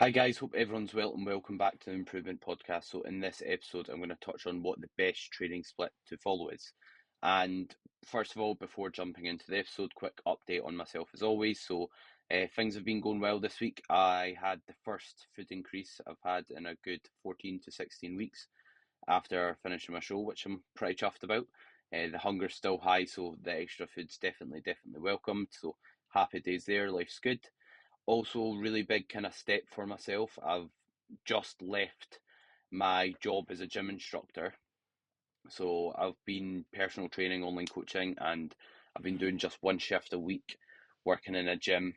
Hi guys, hope everyone's well and welcome back to the Improvement Podcast. So in this episode, I'm going to touch on what the best training split to follow is. And first of all, before jumping into the episode, quick update on myself as always. Things have been going well this week. I had the first food increase I've had in a good 14 to 16 weeks after finishing my show, which I'm pretty chuffed about. The hunger's still high, so the extra food's definitely welcomed. So happy days there, life's good. Also, really big kind of step for myself. I've just left my job as a gym instructor. So I've been personal training, online coaching, and I've been doing just one shift a week working in a gym.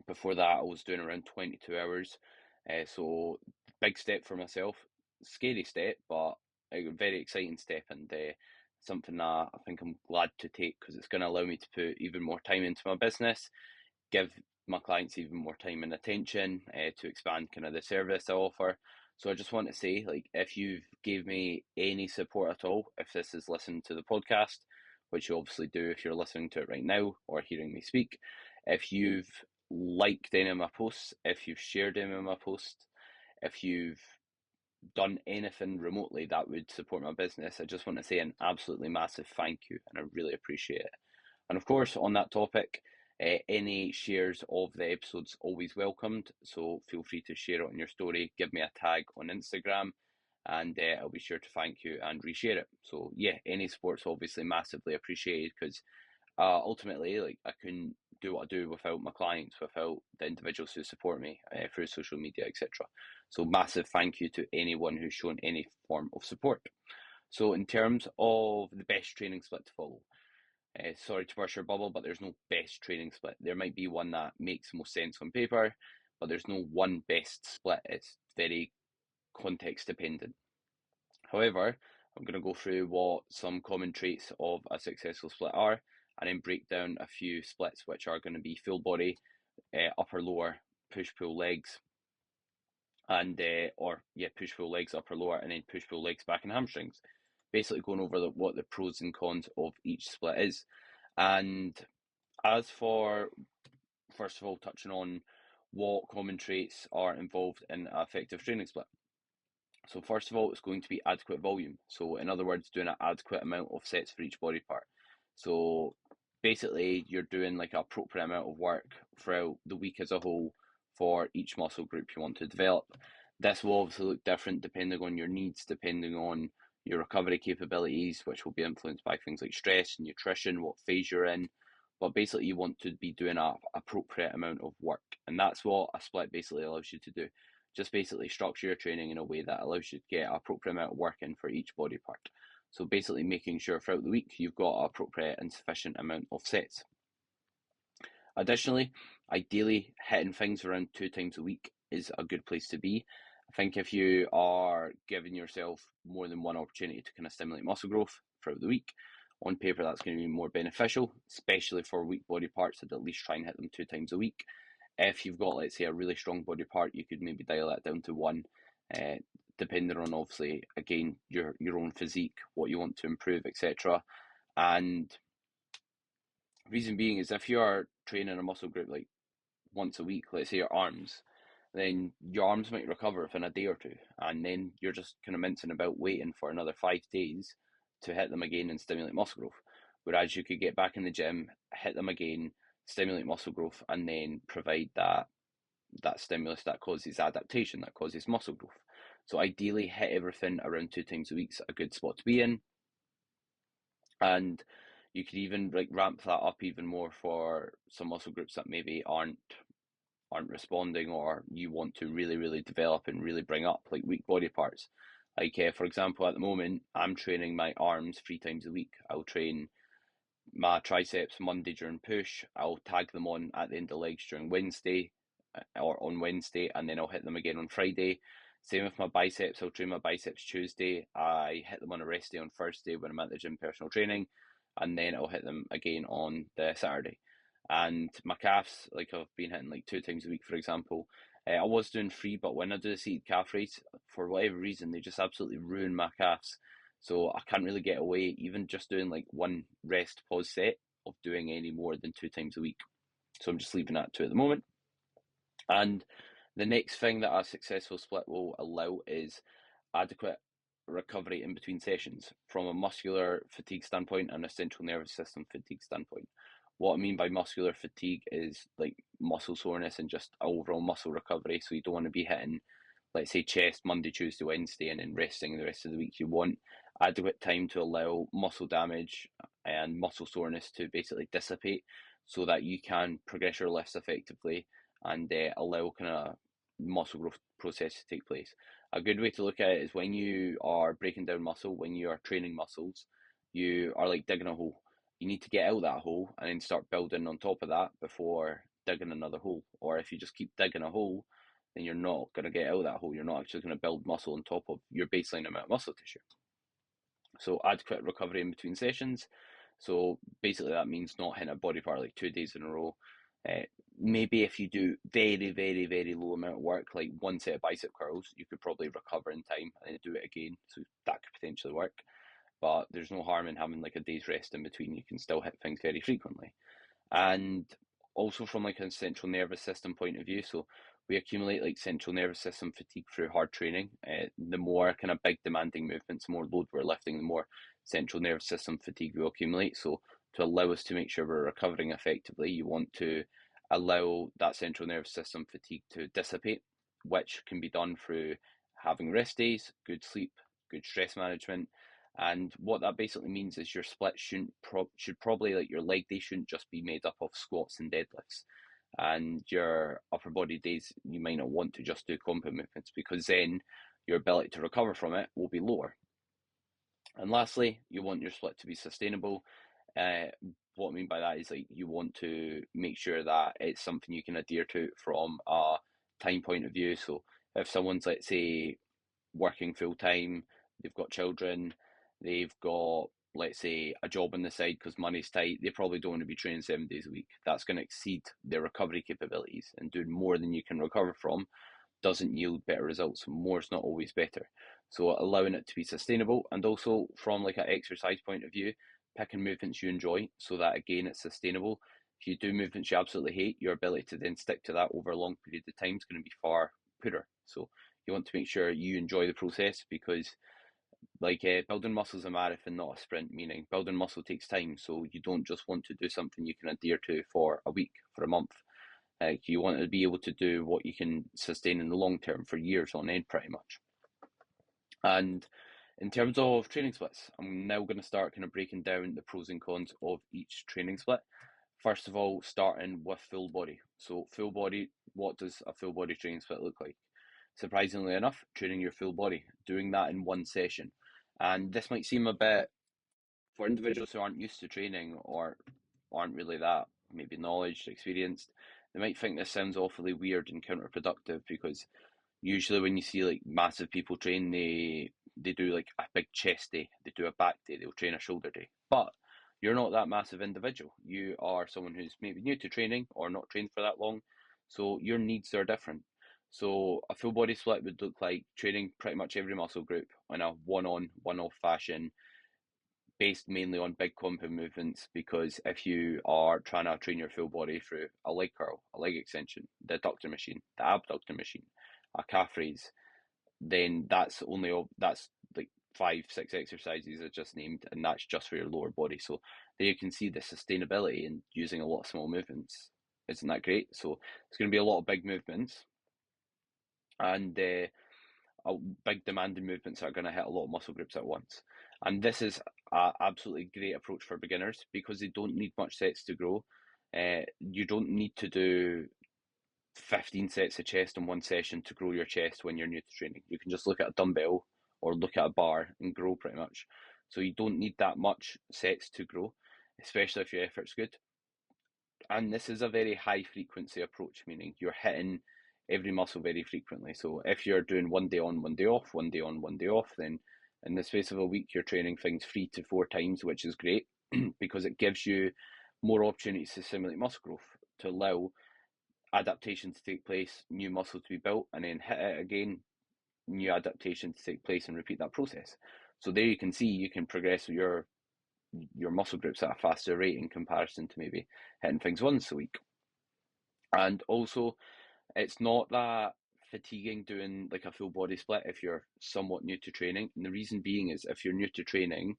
Before that, I was doing around 22 hours. So big step for myself. Scary step, but a very exciting step, and something that I think I'm glad to take because it's going to allow me to put even more time into my business, give my clients even more time and attention to expand kind of the service I offer. So I just want to say, like, if you've gave me any support at all, if this is listened to the podcast, which you obviously do if you're listening to it right now or hearing me speak, if you've liked any of my posts, if you've shared any of my posts, if you've done anything remotely that would support my business, I just want to say an absolutely massive thank you and I really appreciate it. And of course, on that topic, any shares of the episodes always welcomed. So feel free to share it on your story, give me a tag on Instagram, and I'll be sure to thank you and reshare it. So yeah, any support's obviously massively appreciated because ultimately, like I couldn't do what I do without my clients, without the individuals who support me through social media, etc. So massive thank you to anyone who's shown any form of support. So in terms of the best training split to follow, sorry to burst your bubble, but there's no best training split. There might be one that makes most sense on paper, but there's no one best split. It's very context dependent. However, I'm going to go through what some common traits of a successful split are, and then break down a few splits which are going to be full body, upper lower, push pull legs, and push pull legs, upper lower, and then push pull legs, back and hamstrings. Basically, going over what the pros and cons of each split is. And as for, first of all, touching on what common traits are involved in an effective training split. So first of all, it's going to be adequate volume. So in other words, doing an adequate amount of sets for each body part. So basically, you're doing like an appropriate amount of work throughout the week as a whole for each muscle group you want to develop. This will obviously look different depending on your needs, depending on your recovery capabilities, which will be influenced by things like stress, nutrition, what phase you're in. But basically, you want to be doing an appropriate amount of work. And that's what a split basically allows you to do. Just basically structure your training in a way that allows you to get an appropriate amount of work in for each body part. So basically making sure throughout the week you've got an appropriate and sufficient amount of sets. Additionally, ideally hitting things around 2 times a week is a good place to be. I think if you are giving yourself more than one opportunity to kind of stimulate muscle growth throughout the week, on paper that's going to be more beneficial, especially for weak body parts. I'd at least try and hit them 2 times a week. If you've got, let's say, a really strong body part, you could maybe dial that down to one, uh, depending on obviously again your own physique, what you want to improve, etc. And reason being is if you are training a muscle group like once a week, let's say your arms, then your arms might recover within a day or two, and then you're just kind of mincing about waiting for another 5 days to hit them again and stimulate muscle growth. Whereas you could get back in the gym, hit them again, stimulate muscle growth, and then provide that stimulus that causes adaptation, that causes muscle growth. So ideally, hit everything around 2 times a week's a good spot to be in, and you could even like ramp that up even more for some muscle groups that maybe aren't responding or you want to really develop and really bring up, like weak body parts. Like for example, at the moment, I'm training my arms 3 times a week. I'll train my triceps Monday during push. I'll tag them on at the end of legs during Wednesday or on Wednesday, and then I'll hit them again on Friday. Same with my biceps. I'll train my biceps Tuesday. I hit them on a rest day on Thursday when I'm at the gym personal training, and then I'll hit them again on the Saturday. And my calves, like I've been hitting like 2 times a week, for example. I was doing 3, but when I do the seated calf raise, for whatever reason, they just absolutely ruin my calves. So I can't really get away, even just doing like one rest pause set, of doing any more than 2 times a week. So I'm just leaving that to at the moment. And The next thing that a successful split will allow is adequate recovery in between sessions from a muscular fatigue standpoint and a central nervous system fatigue standpoint. What I mean by muscular fatigue is like muscle soreness and just overall muscle recovery. So you don't want to be hitting, let's say, chest Monday, Tuesday, Wednesday, and then resting the rest of the week. You want adequate time to allow muscle damage and muscle soreness to basically dissipate so that you can progress your lifts effectively and allow kind of muscle growth process to take place. A good way to look at it is when you are breaking down muscle, when you are training muscles, you are like digging a hole. You need to get out that hole and then start building on top of that before digging another hole. Or if you just keep digging a hole, then you're not going to get out of that hole. You're not actually going to build muscle on top of your baseline amount of muscle tissue. So adequate recovery in between sessions. So basically that means not hitting a body part like 2 days in a row. Maybe if you do very, very, very low amount of work, like one set of bicep curls, you could probably recover in time and then do it again. So that could potentially work. But there's no harm in having like a day's rest in between. You can still hit things very frequently. And also from like a central nervous system point of view, so we accumulate like central nervous system fatigue through hard training. The more kind of big demanding movements, the more load we're lifting, the more central nervous system fatigue we accumulate. So to allow us to make sure we're recovering effectively, you want to allow that central nervous system fatigue to dissipate, which can be done through having rest days, good sleep, good stress management. And what that basically means is your split should probably, like, your leg day shouldn't just be made up of squats and deadlifts. And your upper body days, you might not want to just do compound movements because then your ability to recover from it will be lower. And lastly, you want your split to be sustainable. What I mean by that is, like, you want to make sure that it's something you can adhere to from a time point of view. So if someone's, let's say, working full time, they've got children, they've got, let's say, a job on the side because money's tight, they probably don't want to be training 7 days a week. That's going to exceed their recovery capabilities, and doing more than you can recover from doesn't yield better results. More is not always better. So allowing it to be sustainable, and also from like an exercise point of view, picking movements you enjoy so that again it's sustainable. If you do movements you absolutely hate, your ability to then stick to that over a long period of time is going to be far poorer. So you want to make sure you enjoy the process because, like, building muscle is a marathon, not a sprint, meaning building muscle takes time. So you don't just want to do something you can adhere to for a week, for a month. You want to be able to do what you can sustain in the long term for years on end, pretty much. And in terms of training splits, I'm now going to start kind of breaking down the pros and cons of each training split. First of all, starting with full body. So full body, what does a full body training split look like? Surprisingly enough, training your full body, doing that in one session. And this might seem a bit, for individuals who aren't used to training or aren't really that maybe knowledge, experienced, they might think this sounds awfully weird and counterproductive because usually when you see like massive people train, they do like a big chest day, they do a back day, they'll train a shoulder day. But you're not that massive individual. You are someone who's maybe new to training or not trained for that long, so your needs are different. So a full body split would look like training pretty much every muscle group in a one on, one off fashion, based mainly on big compound movements, because if you are trying to train your full body through a leg curl, a leg extension, the adductor machine, the abductor machine, a calf raise, then that's like 5, 6 exercises I just named, and that's just for your lower body. So there you can see the sustainability in using a lot of small movements. Isn't that great? So it's going to be a lot of big movements and big demanding movements that are going to hit a lot of muscle groups at once. And this is an absolutely great approach for beginners because they don't need much sets to grow. You don't need to do 15 sets of chest in one session to grow your chest when you're new to training. You can just look at a dumbbell or look at a bar and grow pretty much. So you don't need that much sets to grow, especially if your effort's good. And this is a very high frequency approach, meaning you're hitting every muscle very frequently. So if you're doing 1 day on, 1 day off, 1 day on, 1 day off, then in the space of a week, you're training things 3 to 4 times, which is great because it gives you more opportunities to simulate muscle growth, to allow adaptation to take place, new muscle to be built, and then hit it again, new adaptation to take place, and repeat that process. So there you can see you can progress your muscle groups at a faster rate in comparison to maybe hitting things once a week. And also, it's not that fatiguing doing like a full body split if you're somewhat new to training. And the reason being is if you're new to training,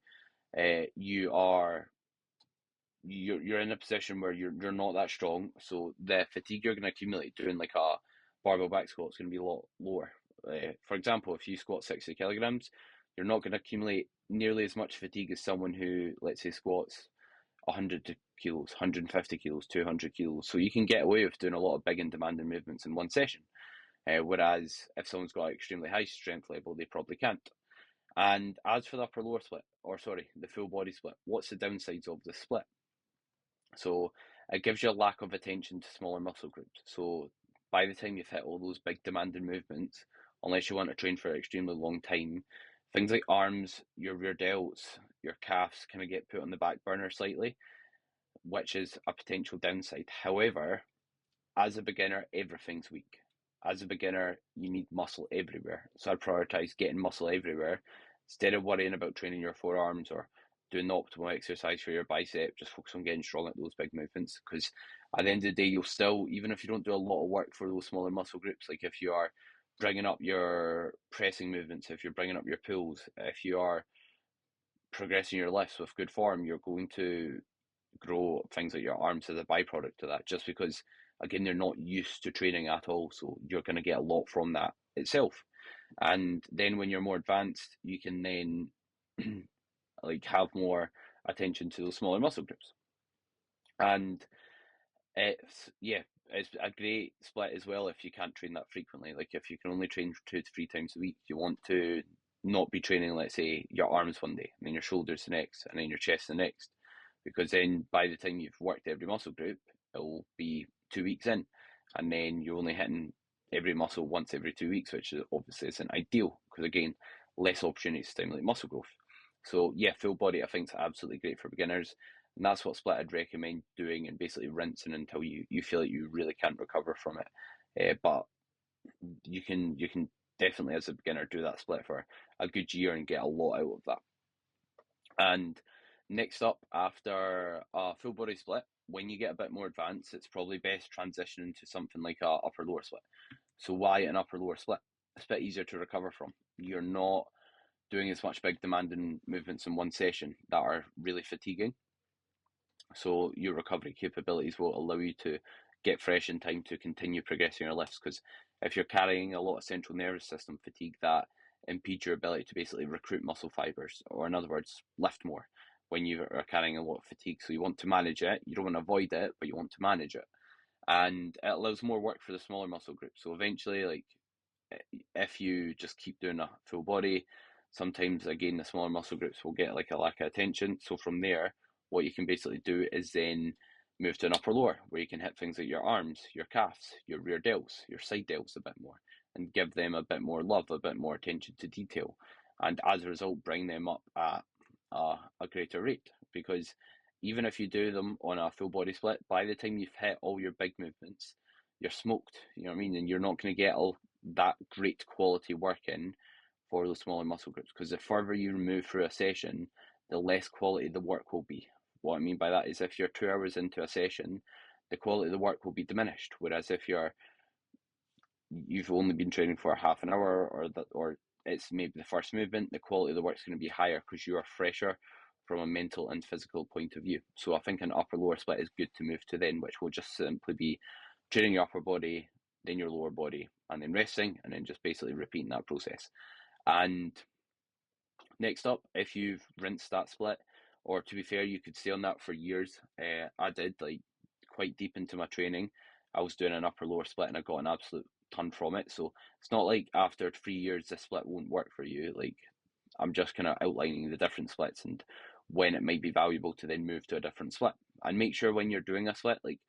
you are you're in a position where you're not that strong, so the fatigue you're going to accumulate doing like a barbell back squat is going to be a lot lower. For example, if you squat 60 kilograms, you're not going to accumulate nearly as much fatigue as someone who, let's say, squats 100 kilos, 150 kilos, 200 kilos. So you can get away with doing a lot of big and demanding movements in one session. Whereas if someone's got an extremely high strength level, they probably can't. And as for the upper lower split, or sorry, the full body split, what's the downsides of the split? So it gives you a lack of attention to smaller muscle groups. So by the time you've hit all those big demanding movements, unless you want to train for an extremely long time, things like arms, your rear delts, your calves kind of get put on the back burner slightly, which is a potential downside. However, as a beginner, everything's weak. As a beginner, you need muscle everywhere. So I prioritize getting muscle everywhere instead of worrying about training your forearms or doing the optimal exercise for your bicep. Just focus on getting strong at those big movements. Because at the end of the day, you'll still, even if you don't do a lot of work for those smaller muscle groups, like if you are bringing up your pressing movements, if you're bringing up your pulls, if you are progressing your lifts with good form, you're going to grow things like your arms as a byproduct of that, just because again they're not used to training at all, so you're going to get a lot from that itself. And then when you're more advanced, you can then like have more attention to those smaller muscle groups. And it's a great split as well if you can't train that frequently. Like if you can only train 2 to 3 times a week, you want to not be training, let's say, your arms one day, and then your shoulders the next, and then your chest the next, because then by the time you've worked every muscle group, it'll be 2 weeks in, and then you're only hitting every muscle once every 2 weeks, which is obviously isn't ideal because again, less opportunities to stimulate muscle growth. So yeah, full body I think is absolutely great for beginners. And that's what split I'd recommend doing and basically rinsing until you feel like you really can't recover from it. But you can definitely as a beginner do that split for a good year and get a lot out of that. And next up, after a full body split, when you get a bit more advanced, it's probably best transitioning to something like a upper lower split. So why an upper lower split? It's a bit easier to recover from. You're not doing as much big demanding movements in one session that are really fatiguing. So your recovery capabilities will allow you to get fresh in time to continue progressing your lifts. Because if you're carrying a lot of central nervous system fatigue, that impedes your ability to basically recruit muscle fibers, or in other words, lift more when you are carrying a lot of fatigue. So you want to manage it. You don't want to avoid it, but you want to manage it. And it allows more work for the smaller muscle groups. So eventually, like if you just keep doing a full body, sometimes again the smaller muscle groups will get like a lack of attention. So from there, what you can basically do is then move to an upper lower where you can hit things like your arms, your calves, your rear delts, your side delts a bit more, and give them a bit more love, a bit more attention to detail, and as a result, bring them up at a greater rate. Because even if you do them on a full body split, by the time you've hit all your big movements, you're smoked. You know what I mean? And you're not going to get all that great quality work in for those smaller muscle groups, because the further you remove through a session, the less quality the work will be. What I mean by that is if you're 2 hours into a session, the quality of the work will be diminished. Whereas if you've only been training for half an hour, or it's maybe the first movement, the quality of the work's going to be higher because you are fresher from a mental and physical point of view. So I think an upper lower split is good to move to then, which will just simply be training your upper body, then your lower body, and then resting, and then just basically repeating that process. And next up, if you've rinsed that split, or to be fair, you could stay on that for years. I did, like, quite deep into my training. I was doing an upper lower split and I got an absolute ton from it. So it's not like after 3 years the split won't work for you. Like, I'm just kind of outlining the different splits and when it might be valuable to then move to a different split. And make sure when you're doing a split, like,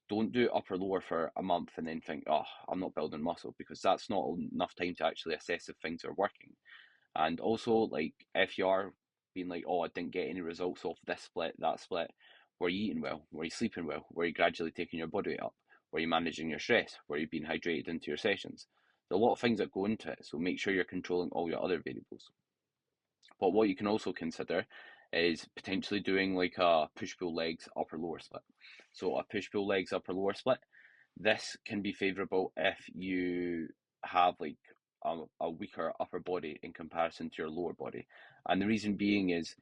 don't do upper lower for a month and then think, oh, I'm not building muscle, because that's not enough time to actually assess if things are working. And also, like, if you are being like, oh, I didn't get any results off this split, that split, were you eating well? Were you sleeping well? Were you gradually taking your body weight up? Were you managing your stress? Were you being hydrated into your sessions? There's a lot of things that go into it, so make sure you're controlling all your other variables. But what you can also consider is potentially doing like a push pull legs upper lower split. So a push pull legs upper lower split. This can be favourable if you have like a weaker upper body in comparison to your lower body. And the reason being is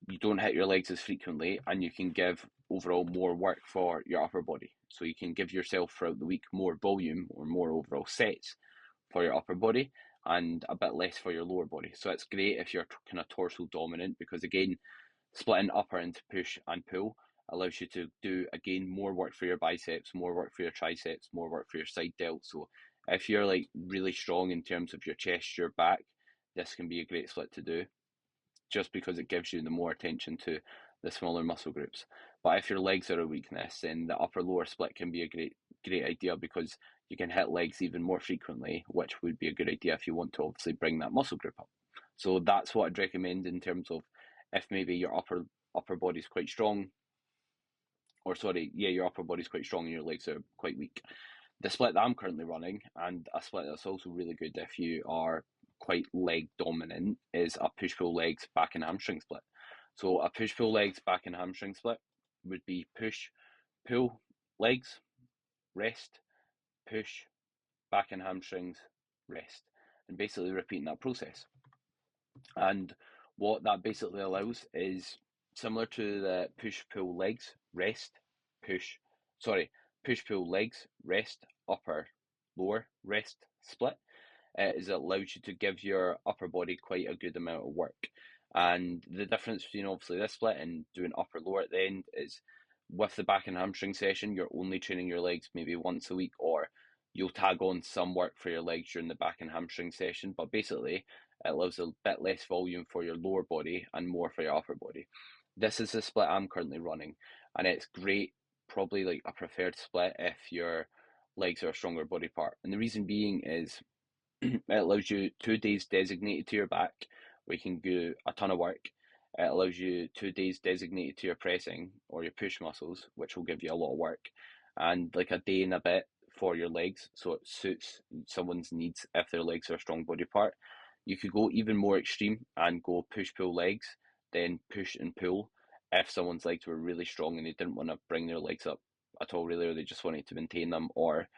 you don't hit your legs as frequently and you can give overall more work for your upper body. So you can give yourself throughout the week more volume or more overall sets for your upper body and a bit less for your lower body. So it's great if you're kind of torso dominant because, again, splitting upper into push and pull allows you to do, again, more work for your biceps, more work for your triceps, more work for your side delt. So if you're like really strong in terms of your chest, your back, this can be a great split to do just because it gives you the more attention to the smaller muscle groups. But if your legs are a weakness, then the upper lower split can be a great idea because you can hit legs even more frequently, which would be a good idea if you want to obviously bring that muscle group up. So that's what I'd recommend in terms of if maybe your upper body's quite strong, or sorry, yeah, your upper body's quite strong and your legs are quite weak. The split that I'm currently running, and a split that's also really good if you are quite leg dominant, is a push pull legs back and hamstring split. So a push pull legs back and hamstring split would be push, pull, legs, rest, push, back and hamstrings, rest, and basically repeating that process. And what that basically allows is similar to the push pull legs, rest, push, sorry, push pull legs, rest, upper, lower, rest, split. Is it allows you to give your upper body quite a good amount of work. And the difference between obviously this split and doing upper lower at the end is with the back and hamstring session, you're only training your legs maybe once a week, or you'll tag on some work for your legs during the back and hamstring session. But basically, it allows a bit less volume for your lower body and more for your upper body. This is the split I'm currently running, and it's great, probably like a preferred split if your legs are a stronger body part. And the reason being is it allows you 2 days designated to your back where you can do a ton of work. It allows you 2 days designated to your pressing or your push muscles, which will give you a lot of work, and like a day and a bit for your legs. So it suits someone's needs if their legs are a strong body part. You could go even more extreme and go push pull legs, then push and pull if someone's legs were really strong and they didn't want to bring their legs up at all, really, or they just wanted to maintain them, or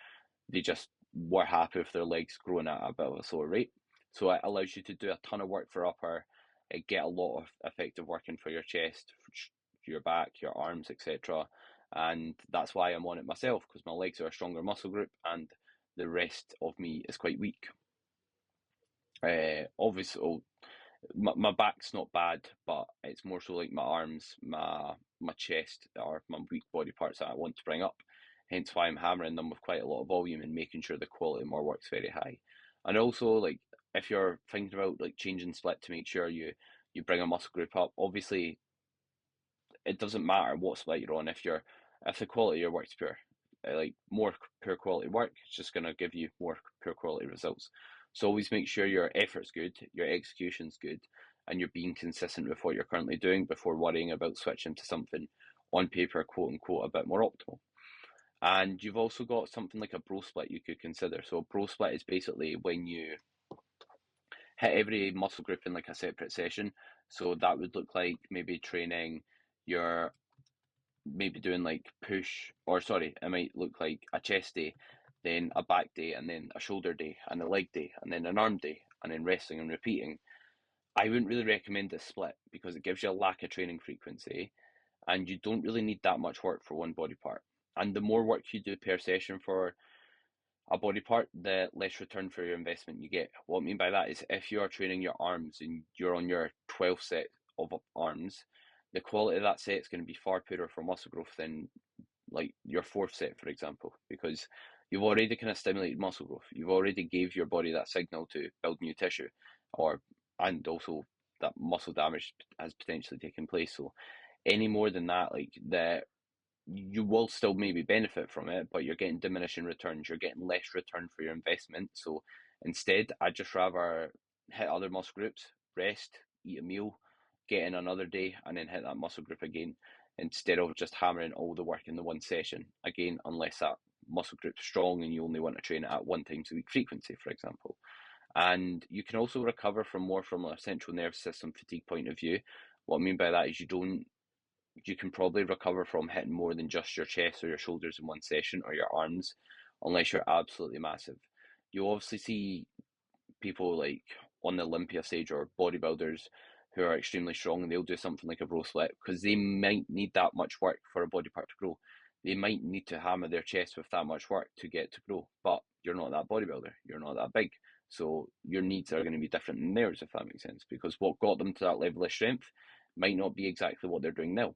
they just were happy with their legs growing at a bit of a slower rate. So it allows you to do a ton of work for upper, get a lot of effective working for your chest, your back, your arms, etc. And that's why I'm on it myself, because my legs are a stronger muscle group and the rest of me is quite weak. Obviously, my back's not bad, but it's more so like my arms, my chest are my weak body parts that I want to bring up. Hence why I'm hammering them with quite a lot of volume and making sure the quality of my work's very high. And also, like, if you're thinking about like changing split to make sure you bring a muscle group up, obviously it doesn't matter what split you're on if the quality of your work's poor. Like more poor quality work, it's just going to give you more poor quality results. So always make sure your effort's good, your execution's good, and you're being consistent with what you're currently doing before worrying about switching to something on paper, quote unquote, a bit more optimal. And you've also got something like a bro split you could consider. So a bro split is basically when you hit every muscle group in like a separate session. So that would look like maybe training your maybe doing like push, or sorry, it might look like a chest day, then a back day, and then a shoulder day, and a leg day, and then an arm day, and then resting and repeating. I wouldn't really recommend this split because it gives you a lack of training frequency and you don't really need that much work for one body part. And the more work you do per session for a body part, the less return for your investment you get. What I mean by that is if you are training your arms and you're on your 12th set of arms, the quality of that set is going to be far poorer for muscle growth than like your fourth set, for example, because you've already kind of stimulated muscle growth. You've already gave your body that signal to build new tissue, or and also that muscle damage has potentially taken place. So any more than that, like you will still maybe benefit from it, but you're getting diminishing returns. You're getting less return for your investment. So instead, I'd just rather hit other muscle groups, rest, eat a meal, get in another day, and then hit that muscle group again instead of just hammering all the work in the one session. Again, unless that muscle group's strong and you only want to train it at 1 times a week frequency, for example. And you can also recover from more from a central nervous system fatigue point of view. What I mean by that is you can probably recover from hitting more than just your chest or your shoulders in one session or your arms, unless you're absolutely massive. you'll obviously see people like on the Olympia stage or bodybuilders who are extremely strong, and they'll do something like a bro split because they might need that much work for a body part to grow. They might need to hammer their chest with that much work to get to grow, but you're not that bodybuilder, you're not that big. So your needs are going to be different than theirs, if that makes sense, because what got them to that level of strength might not be exactly what they're doing now.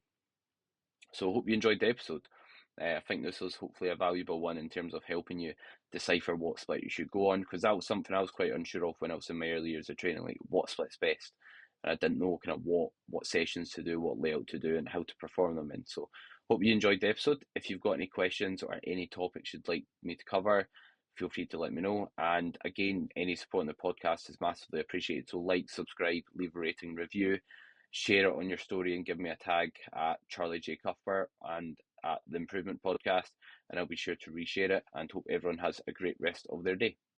So I hope you enjoyed the episode. I think this was hopefully a valuable one in terms of helping you decipher what split you should go on, because that was something I was quite unsure of when I was in my early years of training, like what split's best. And I didn't know kind of what sessions to do, what layout to do, and how to perform them in. So hope you enjoyed the episode. If you've got any questions or any topics you'd like me to cover, feel free to let me know. And again, any support on the podcast is massively appreciated. So like, subscribe, leave a rating, review, share it on your story, and give me a tag at Charlie J. Cuthbert and at the Improvement Podcast, and I'll be sure to reshare it, and hope everyone has a great rest of their day.